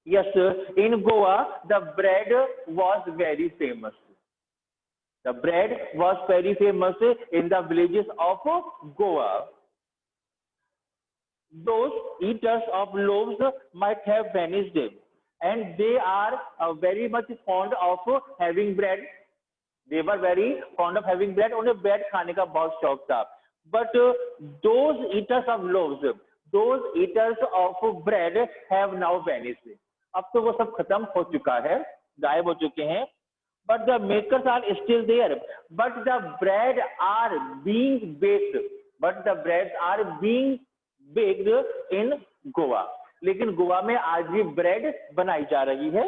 Yes, in Goa, the bread was very famous. The bread was very famous in the villages of Goa. Those eaters of loaves might have vanished, and they are very much fond of having bread. They were very fond of having bread. उन्हें bread खाने का बहुत शौक था. But those eaters of loaves, those eaters of bread have now vanished. अब तो वो सब खत्म हो चुका है, गायब हो चुके हैं. But the makers are still there. But the bread are being baked. But the breads are being baked in Goa. लेकिन गोवा में आज भी ब्रेड बनाई जा रही है.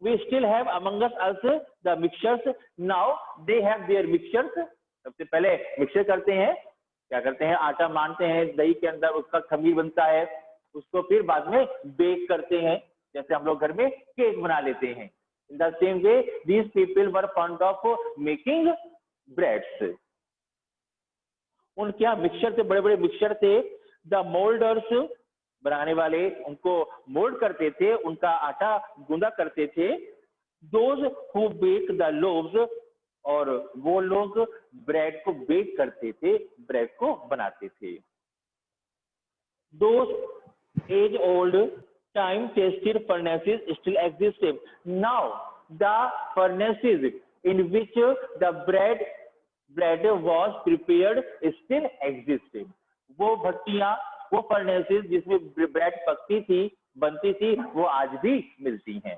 We still have among us also the mixtures. Now they have their mixtures. सबसे पहले मिक्सर करते हैं. क्या करते हैं? आटा मानते हैं, दही के अंदर उसका खमीर बनता है, उसको फिर बाद में बेक करते हैं, जैसे हम लोग घर में केक बना लेते हैं. In the same way, these people were fond of making breads. उनके यहाँ मिक्सचर थे, बड़े बड़े मिक्सचर थे. द मोल्डर्स, बनाने वाले, उनको मोल्ड करते थे, उनका आटा गूंदा करते थे. Those who bake the loaves, और वो लोग ब्रेड को बेक करते थे, ब्रेड को बनाते थे. Those age old time tested furnaces still exist. Now the furnaces in which the bread was prepared still exist. वो भट्टियां, वो फर्नेसेस जिसमें ब्रेड पकती थी, बनती थी, वो आज भी मिलती हैं.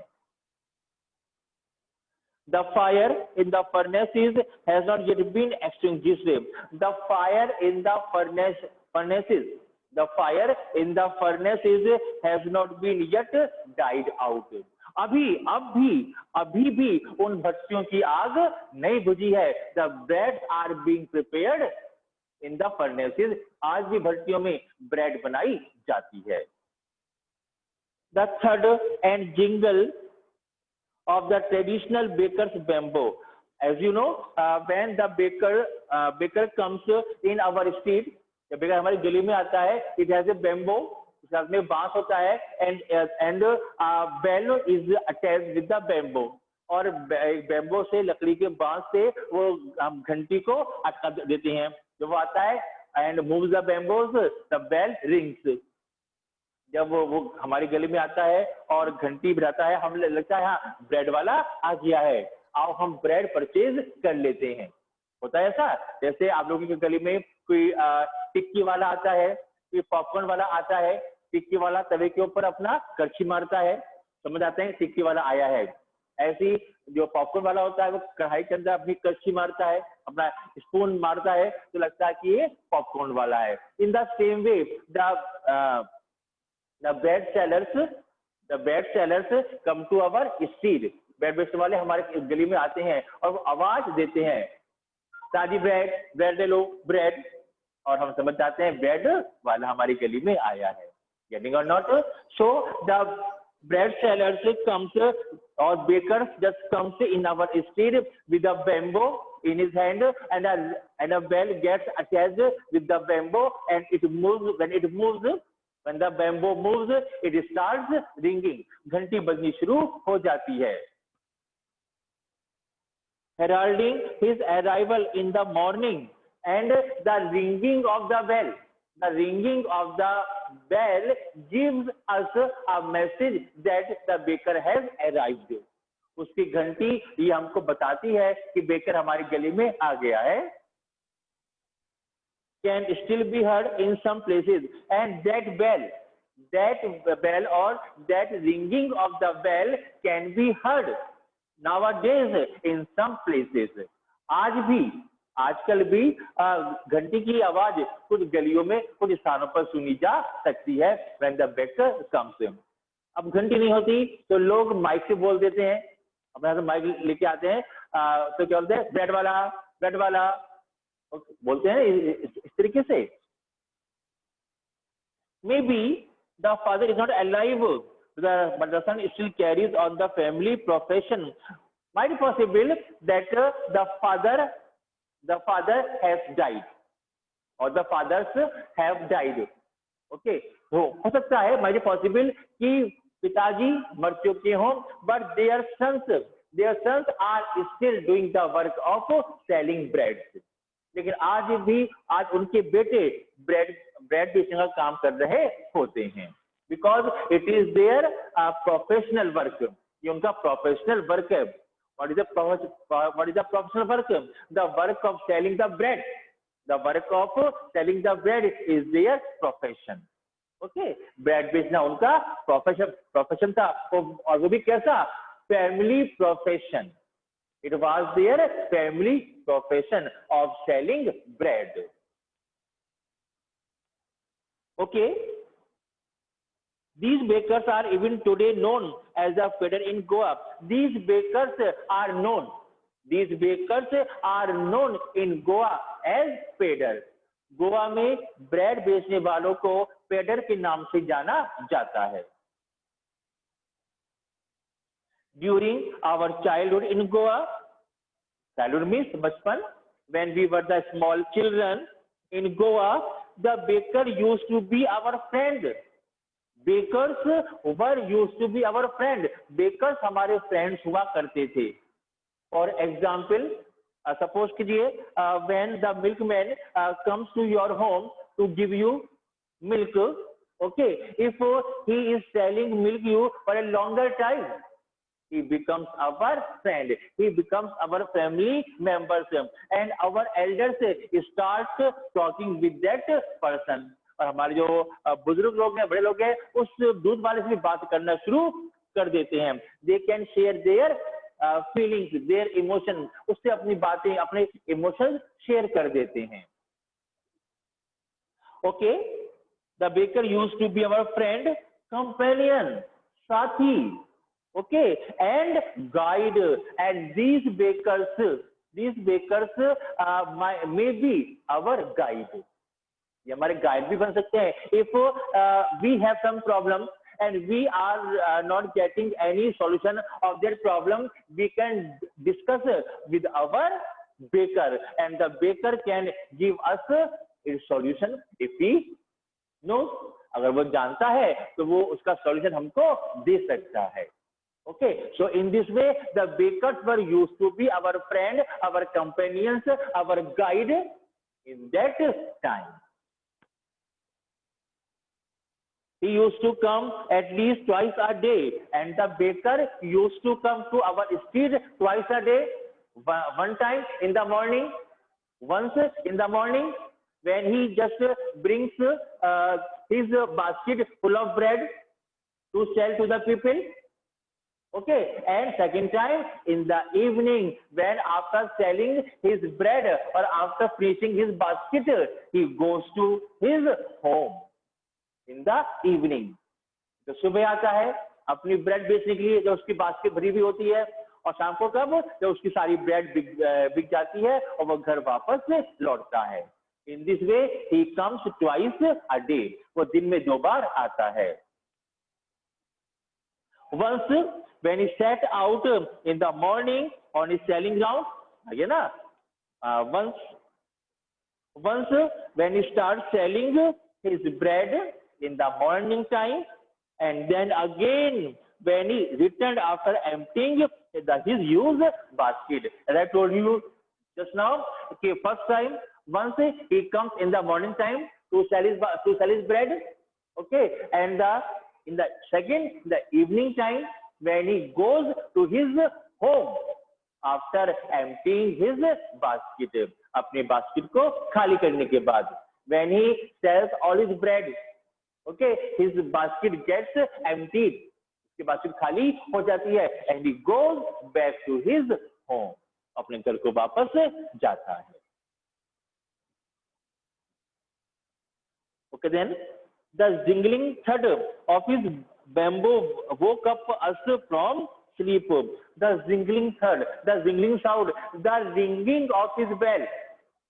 The fire in the furnaces has not yet been extinguished. The fire in the furnaces, the fire in the furnaces has not been yet died out. अभी भी उन भट्टियों की आग नहीं बुझी है. The breads are being prepared in the furnaces. आज भी भट्टियों में ब्रेड बनाई जाती है. The third and jingle of the traditional baker's bamboo. As you know, when the baker comes in our street, जब बेकर हमारी गली में आता है, it has a bamboo, उसके साथ में बांस होता है, and bell is attached with the bamboo. और बैम्बो से, लकड़ी के बांस से वो हम घंटी को अटका देते हैं. जब वो आता है and moves the bamboos, the bell rings. जब वो हमारी गली में आता है और घंटी बजाता है, हमें लगता है हाँ ब्रेड वाला आ गया है, आओ हम ब्रेड परचेज कर लेते हैं. होता है ऐसा. जैसे आप लोगों की गली में कोई टिक्की वाला आता है, कोई पॉपकॉर्न वाला आता है, टिक्की वाला तवे के ऊपर अपना करछी मारता है, समझ आते हैं टिक्की वाला आया है. ऐसी जो पॉपकॉर्न वाला होता है वो कढ़ाई के अंदर अपनी करछी मारता है, अपना स्पून मारता है, तो लगता है कि ये पॉपकॉर्न वाला है. In the same way the bread sellers come to our street. Bread बेचने वाले हमारे गली में आते हैं और वो आवाज देते हैं, ताजी ब्रेड ले लो, ब्रेड. और हम समझ जाते हैं ब्रेड वाला हमारी गली में आया है. Getting or not? So the bread sellers comes or bakers just comes in our street with a bamboo in his hand, and a bell gets attached with the bamboo, and it moves. When the bamboo moves, it starts ringing. घंटी बजनी शुरू हो जाती है. Heralding his arrival in the morning, and the ringing of the bell. The ringing of the bell gives us a message that the baker has arrived. उसकी घंटी ये हमको बताती है कि बेकर हमारी गली में आ गया है. Can still be heard in some places, and that bell or that ringing of the bell can be heard nowadays in some places. आजकल भी घंटी की आवाज कुछ गलियों में, कुछ स्थानों पर सुनी जा सकती है. when the baker comes in. अब घंटी नहीं होती तो लोग माइक से बोल देते हैं, अपने हाथ में माइक लेके आते हैं, तो क्या बोलते हैं, ब्रेड वाला बोलते हैं इस तरीके से. Maybe the father is not alive, but the son still carries on the family profession. Might be possible that the father has died, or the fathers have died. Okay, हो सकता है, माइट पॉसिबल कि पिताजी मर चुके हों, but their sons are still doing the work of selling bread. लेकिन आज उनके बेटे ब्रेड ब्रेड बेचने का काम कर रहे होते हैं, because it is their professional work. ये उनका प्रोफेशनल वर्क है। What is the professional work? The work of selling the bread. The work of selling the bread is their profession. Okay, bread बेचना उनका प्रोफेशन था, और वो भी कैसा? Family profession. It was their family profession of selling bread. Okay, these bakers are even today known as the feeder in Goa. These bakers are known. These bakers are known in Goa as feeder. Goa में bread बेचने वालों को पेडर के नाम से जाना जाता है। During our childhood in Goa, childhood means बचपन, when we were the small children in Goa, the baker used to be our friend. Bakers were used to be our friend. Bakers हमारे friends हुआ करते थे। For example, suppose कीजिए, when the milkman comes to your home to give you milk, okay, if he is selling milk you for a longer time, he becomes our friend, he becomes our family members, and our elders start talking with that person. और हमारे जो बुजुर्ग लोग हैं, बड़े लोग हैं, उस दूध वाले से भी बात करना शुरू कर देते हैं। They can share their feelings, their emotion, उससे अपनी बातें, अपने इमोशंस शेयर कर देते हैं। Okay, the baker used to be our friend, companion, साथी, okay, and guide, and these bakers may be our guide. ये हमारे गाइड भी बन सकते हैं। If we have some problem and we are not getting any solution of that problem, we can discuss with our baker, and the baker can give us a solution if he knows. अगर वो जानता है तो वो उसका solution हमको दे सकता है। Okay, so in this way, the bakers were used to be our friend, our companions, our guide in that time. He used to come at least twice a day, and the baker used to come to our street twice a day. One time in the morning, once in the morning, when he just brings his basket full of bread to sell to the people. Okay, and second time in the evening, when after selling his bread or after finishing his basket, he goes to his home in the evening. तो सुबह आता है अपनी bread बेचने के लिए, जब उसकी बास्केट भरी हुई होती है, और शाम को कब, जब उसकी सारी ब्रेड बिक जाती है और वो घर वापस लौटता है। In this way, he comes twice a day. वो दिन में 2 बार आता है। Once when he set out in the morning on his selling ground, again, once when he starts selling his bread in the morning time, and then again when he returned after emptying his used basket. As I told you just now, okay, first time, once he comes in the morning time to sell his bread, okay, and in the second, the evening time, when he goes to his home after emptying his basket, अपने basket को खाली करने के बाद, when he sells all his bread, okay, his basket gets emptied, उसकी basket खाली हो जाती है, and he goes back to his home, अपने घर को वापस जाता है। Okay, then the jingling thud of his bamboo woke up us from sleep. The jingling thud, the jingling sound, the ringing of his bell,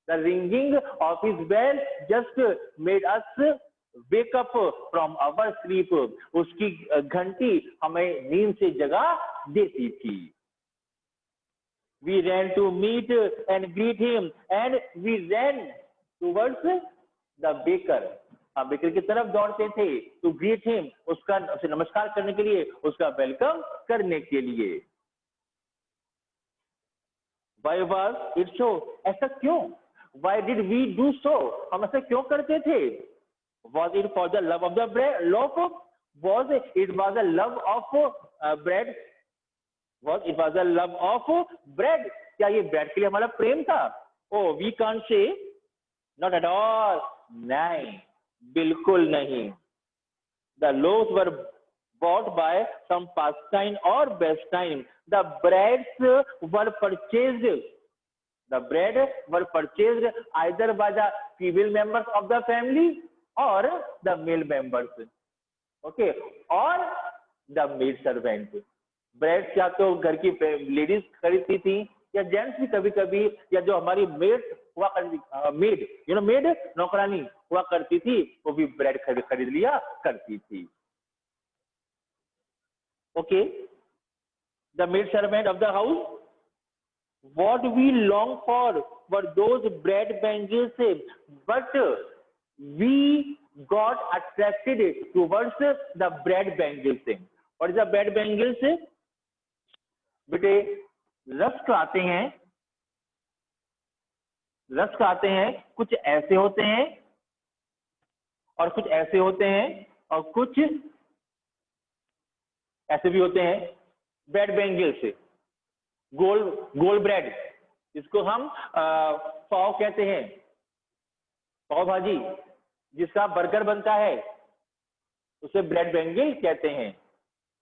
the ringing of his bell just made us wake up from our sleep. उसकी घंटी हमें नींद से जगा देती थी। We ran to meet and greet him, and we ran towards the baker. Baker की तरफ दौड़ते थे टू ग्रीट हिम, उसका उसे नमस्कार करने के लिए, उसका वेलकम करने के लिए। Why was it so? ऐसा क्यों? Why did we do so? हम ऐसा क्यों करते थे? Was it for the love of the bread? Was it was the love of bread? Was it was the love of bread? क्या ये bread के लिए हमारा प्रेम था? Oh, we can't say, not at all. नहीं, बिल्कुल नहीं। The loaves were bought by some pastime or pastime. The breads were purchased. The bread were purchased either by the female members of the family or the male members. Okay, or the maid servant. Bread क्या तो घर की ladies खरीदती थी या gents भी कभी कभी, या जो हमारी मेड हुआ करती, मेड मेड नौकरानी हुआ करती थी, वो भी ब्रेड खरीद लिया करती थी। Okay, the maid servant of the house, what we long for were those bread bangles, but we got attracted towards the bread bangles. What is the bread bangles? बेटे रस्क आते हैं, रस्क आते हैं, कुछ ऐसे होते हैं और कुछ ऐसे होते हैं और कुछ ऐसे भी होते हैं। ब्रेड बैंगल्स, गोल ब्रेड, जिसको हम पाव कहते हैं, पाव भाजी जिसका बर्गर बनता है, उसे ब्रेड बैंगल कहते हैं।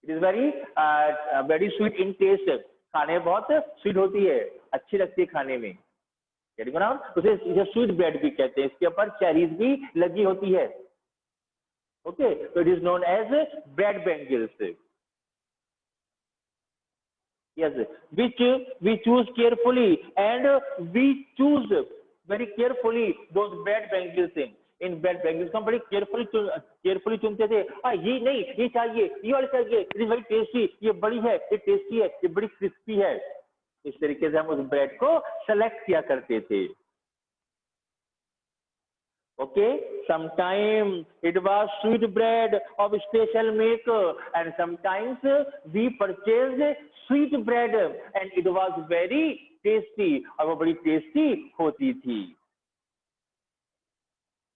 It is very sweet in taste, खाने में बहुत स्वीट होती है, अच्छी लगती है खाने में, ना, उसे स्वीट ब्रेड भी कहते हैं। इसके ऊपर चेरीज भी लगी होती है। ओके, तो it is known as bread bangles. Yes, which we choose carefully, and we choose very carefully those bread bangles. In bread bangles को हम बड़ी केयरफुली चुनते थे। ये नहीं, ये चाहिए, ये वाली चाहिए, इट इज वेरी टेस्टी, ये बड़ी है, ये टेस्टी है, ये बड़ी क्रिस्पी है। इस तरीके से हम उस ब्रेड को सेलेक्ट किया करते थे। Okay, sometimes it was sweet bread of special make, and sometimes we purchased sweet bread and it was very tasty, और वो बड़ी टेस्टी होती थी।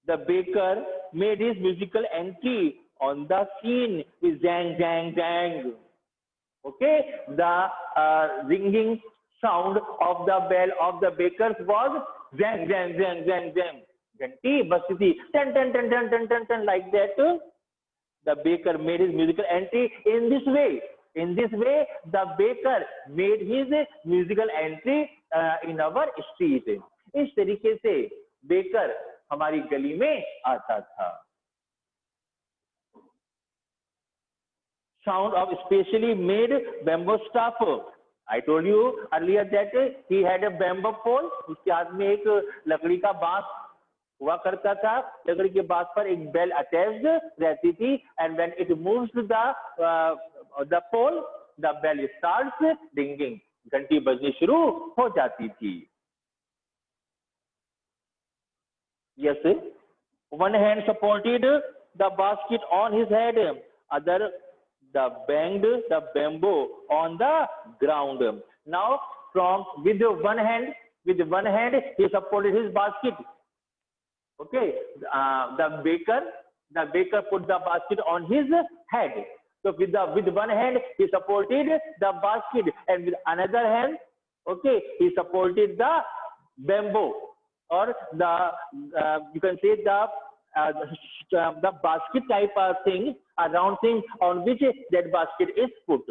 The baker made his musical entry on the scene with jang jang jang. Okay, the ringing sound of the bell of the bakers was jang jang jang jang jang. घंटी बजती थी, टन टन टन टन टन टन टन, like that. The baker made his musical entry in this way. In this way, the baker made his musical entry in our street. इस तरीके से बेकर हमारी गली में आता था। Sound of specially made bamboo staff. I told you earlier that he had a bamboo pole. उसके हाथ में एक लकड़ी का बांस हुआ करता था, लकड़ी के बांस पर एक बेल अटैच्ड रहती थी, and when it moves the pole, the bell starts ringing, घंटी बजनी शुरू हो जाती थी। Yes, one hand supported the basket on his head, other the banged the bamboo on the ground. Now, with one hand he supported his basket. Okay, the baker put the basket on his head. So with one hand he supported the basket, and with another hand, okay, he supported the bamboo, or the you can say the basket type thing, a round thing on which that basket is put.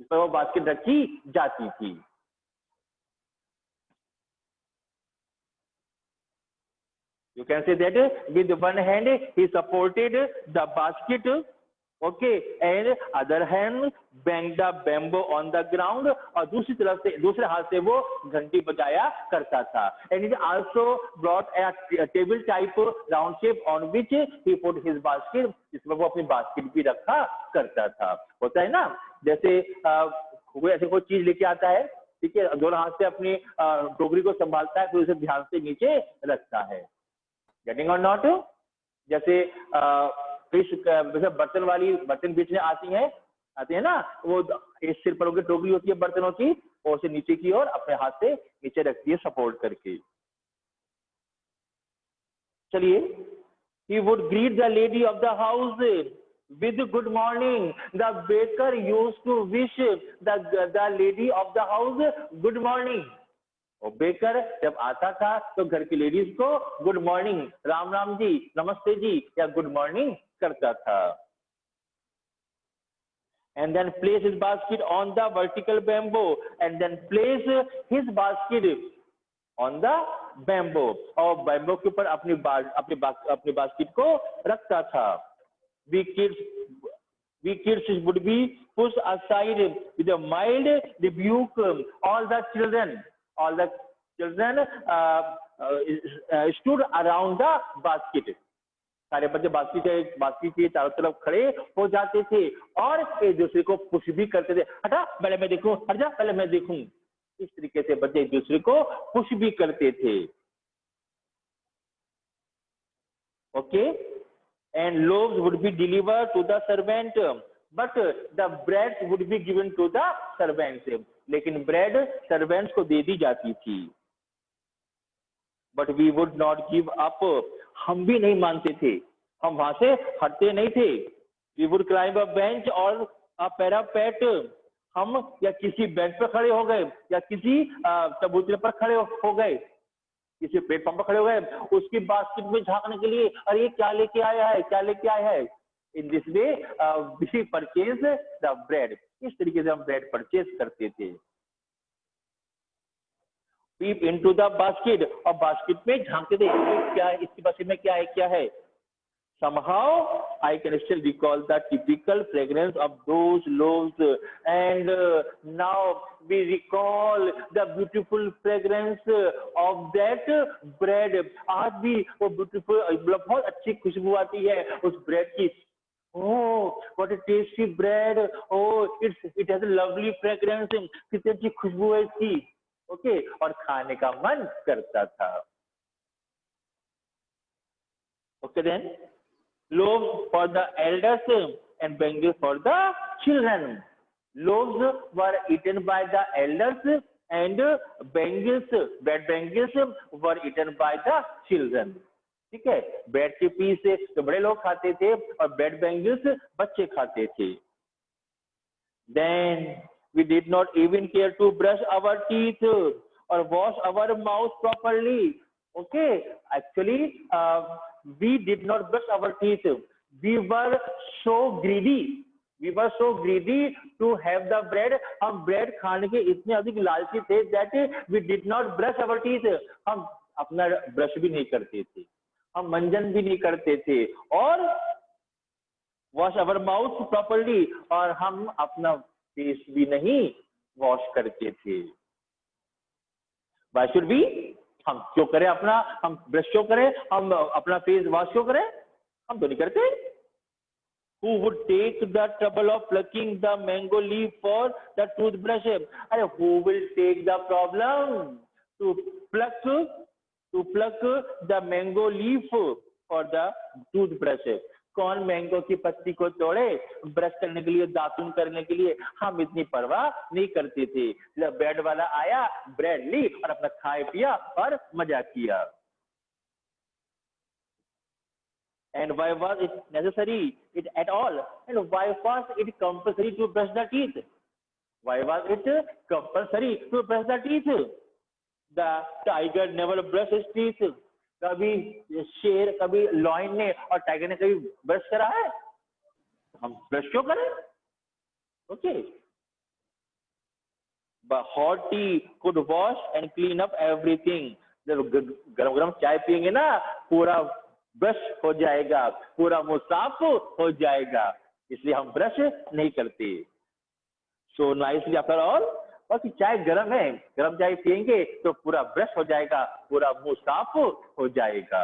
इस पर वो basket रखी जाती थी। You can say that with one hand he supported the basket, okay, and other hand banged the bamboo on the ground, और दूसरी तरफ से, दूसरे हाथ से वो घंटी बजाया करता था। And he also brought a table type round shape on which he put his basket, जिसमें वो अपनी बास्केट भी रखा करता था। होता है ना, जैसे कोई ऐसे कोई चीज लेके आता है, ठीक है, दोनों हाथ से अपनी टोकरी को संभालता है, फिर उसे ध्यान से नीचे रखता है। Getting or not? जैसे फिश बर्तन बेचने आते हैं ना, वो इस सिर पर होकर टोकरी होती है बर्तनों की, और उसे नीचे की ओर अपने हाथ से नीचे रखती है सपोर्ट करके। चलिए, he would greet the lady of the house with good morning. The baker used to wish the lady of the house good morning. और बेकर जब आता था तो घर की लेडीज को गुड मॉर्निंग, राम राम जी, नमस्ते जी या गुड मॉर्निंग करता था। And then place his basket on the vertical bamboo, and then place his basket on the bamboo, और बैम्बो के ऊपर अपनी बास्केट को रखता था। We kids would be pushed aside with a mild rebuke. All the children stood around the basket. सारे बच्चे basket के चारों तरफ खड़े हो जाते थे और एक दूसरे को पुश भी करते थे, हटा पहले मैं देखूं, हट जा पहले मैं देखूं। इस तरीके से बच्चे एक दूसरे को पुश भी करते थे। Okay, and loaves would be delivered to the servant, but the bread would be given to the servants. लेकिन ब्रेड सर्वेंट्स को दे दी जाती थी। But we would not give up, हम भी नहीं मानते थे, हम वहां से हटते नहीं थे। We would climb a bench और अ पैरापेट, हम या किसी बेंच पर खड़े हो गए या किसी चबूतरे पर खड़े हो गए, किसी प्लेटफॉर्म पर खड़े हो गए, उसकी बास्केट में झांकने के लिए, अरे क्या लेके आया है, क्या लेके आया है। In this way we purchase the bread, इस तरीके से हम ब्रेड परचेज करते थे। Peep into the basket, और बास्केट में झांकते थे, क्या है इसकी बास्केट में, क्या है क्या है। Somehow I can still recall the typical fragrance of those loaves, and now we recall the beautiful fragrance of that bread. आज भी वो beautiful, बहुत अच्छी खुशबू आती है उस ब्रेड की। Oh, what a tasty bread! Oh, it has a lovely fragrance. कितनी अच्छी खुशबू है इसकी। ओके, और खाने का मन करता था। Okay then, loaves for the elders and bangles for the children. Loaves were eaten by the elders and bread bangles were eaten by the children. ठीक है, ब्रेड के पीस तो बड़े लोग खाते थे और ब्रेड बैंगल्स बच्चे खाते थे। Then we did not even care to brush our teeth or wash our mouth properly. Okay, actually we did not brush our teeth. We were so greedy. We were so greedy to have the bread. हम bread खाने के इतने अधिक लालची थे that we did not brush our teeth. हम अपना brush भी नहीं करते थे, हम मंजन भी नहीं करते थे, और वॉश अवर माउथ प्रॉपरली, और हम अपना फेस भी नहीं वॉश करते थे। Why should we? हम क्यों करें अपना, हम ब्रश क्यों करें, हम अपना फेस वॉश क्यों करें, हम तो नहीं करते। Who would take the trouble of plucking the mango leaf for the toothbrush? अरे who will take the problem to pluck the mango leaf for the toothbrush? कौन मैंगो की पत्ती को तोड़े ब्रश करने के लिए, दातुन करने के लिए। हम इतनी परवाह नहीं करते थे। जब ब्रेड वाला आया, ब्रेड ली और अपना खाए पिया और मजा किया। And why was it necessary it at all? And why was it compulsory to brush the teeth? Why was it compulsory to brush the teeth? The tiger never brushed his teeth. कभी शेर, कभी lion ने और tiger ने कभी brush करा है? हम ब्रश क्यों करें? Okay, but hot tea could wash and clean up everything. जब गरम गरम चाय पियेंगे ना, पूरा ब्रश हो जाएगा, पूरा मुंह साफ हो जाएगा, इसलिए हम ब्रश नहीं करते। So nicely after all, और कि चाय गर्म है, गर्म चाय पियेंगे तो पूरा ब्रश हो जाएगा, पूरा मुंह साफ हो जाएगा।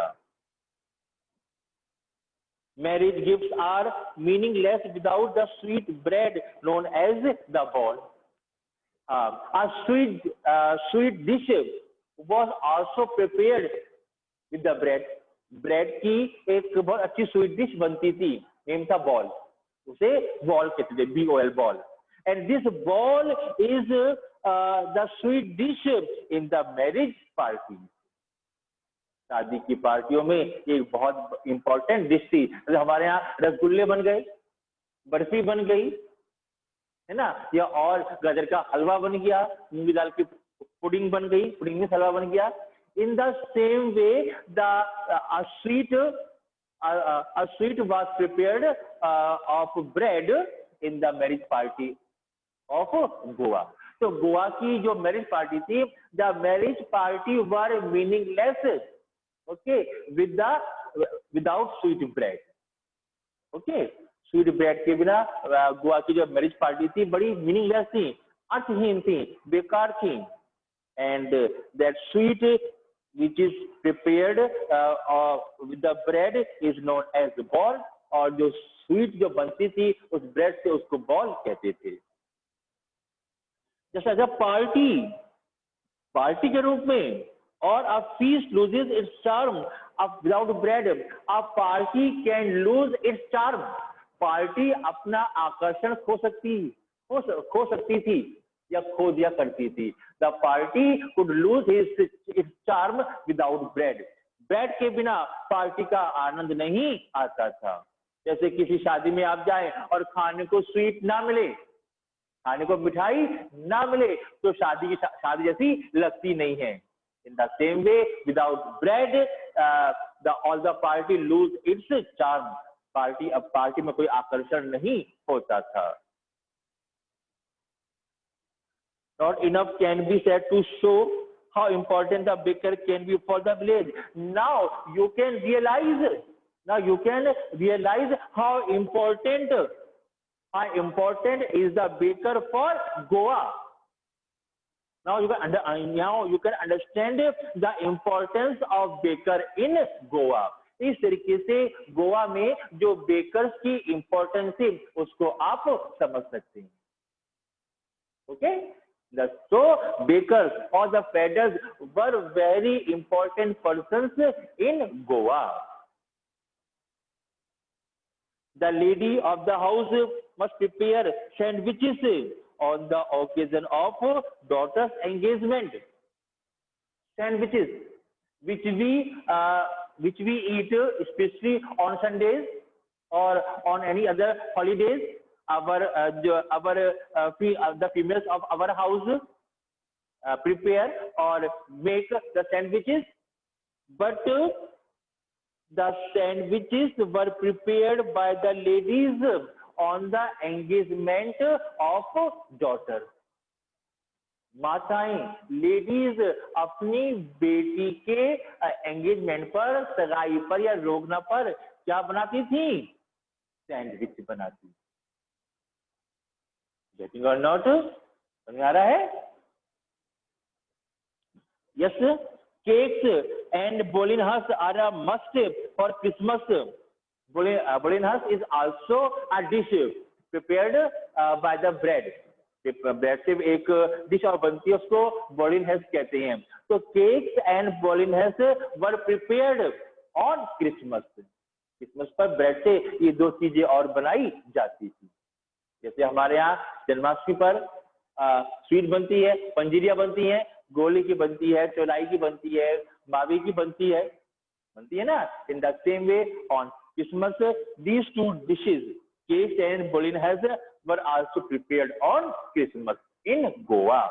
Marriage gifts are meaningless without the sweet bread known as the ball. A sweet dish was also prepared with the bread. Bread की एक बहुत अच्छी स्वीट डिश बनती थी, नेम था बॉल, उसे बॉल कहते थे, BOL ball. And this ball is the sweet dish in the marriage party. शादी की पार्टियों में एक बहुत इंपॉर्टेंट डिश थी। हमारे यहाँ रसगुल्ले बन गए, बर्फी बन गई, है ना, या और गाजर का हलवा बन गया, मूंगी दाल की पुडिंग बन गई, पुडिंग में हलवा बन गया। In the same way the sweet was prepared of bread in the marriage party of Goa। तो गोवा की जो मैरिज पार्टी थी, the marriage party were meaningless, okay, without sweet bread. Okay, sweet bread के बिना गोवा की जो मैरिज पार्टी थी बड़ी मीनिंगलेस थी, अर्थहीन थी, बेकार थी। And that sweet which is prepared with the bread is known as ball, और जो स्वीट जो बनती थी उस ब्रेड से उसको बॉल कहते थे। जैसा जब पार्टी के रूप में, और a feast loses its charm without bread, a party can lose its charm। Party अपना आकर्षण खो सकती थी या खो दिया करती थी। The party could lose its charm without bread. Bread के बिना पार्टी का आनंद नहीं आता था। जैसे किसी शादी में आप जाएं और खाने को स्वीट ना मिले, खाने को मिठाई ना मिले, तो शादी जैसी लगती नहीं है। In the same way without bread all the party lose its charm. Party में कोई आकर्षण नहीं होता था। Not enough can be said to show how important the baker can be for the village। Now you can realize how important is the baker for Goa। Now you can understand the importance of baker in Goa। इस तरीके से गोवा में जो bakers की importance है उसको आप समझ सकते हैं। Okay, so bakers or the feeders were very important persons in Goa। The lady of the house must prepare sandwiches on the occasion of daughter's engagement। Sandwiches which we eat especially on Sundays or on any other holidays। the females of our house prepare or make the sandwiches, but the sandwiches were prepared by the ladies on the engagement of daughter। माताएं, ladies अपनी बेटी के engagement पर, सगाई पर या रोगना पर क्या बनाती थी? सैंडविच बनाती। Getting or not? समझ आ रहा है? Yes, cakes and bolinhas are a must for Christmas। Bolinhas is also a dish prepared by the bread। Bread से एक डिश और बनती है, उसको बोलिनहस कहते हैं। तो केक्स एंड बोलिनहस were prepared on Christmas. Christmas पर ब्रेड से ये दो चीजें और बनाई जाती थी। जैसे हमारे यहाँ जन्माष्टमी पर स्वीट बनती है, पंजीरियां बनती हैं, गोली की बनती है, चौलाई की बनती है, मावी की बनती है ना। In the same way on Christmas these two dishes, cakes and bolinhas, were also prepared on Christmas in Goa।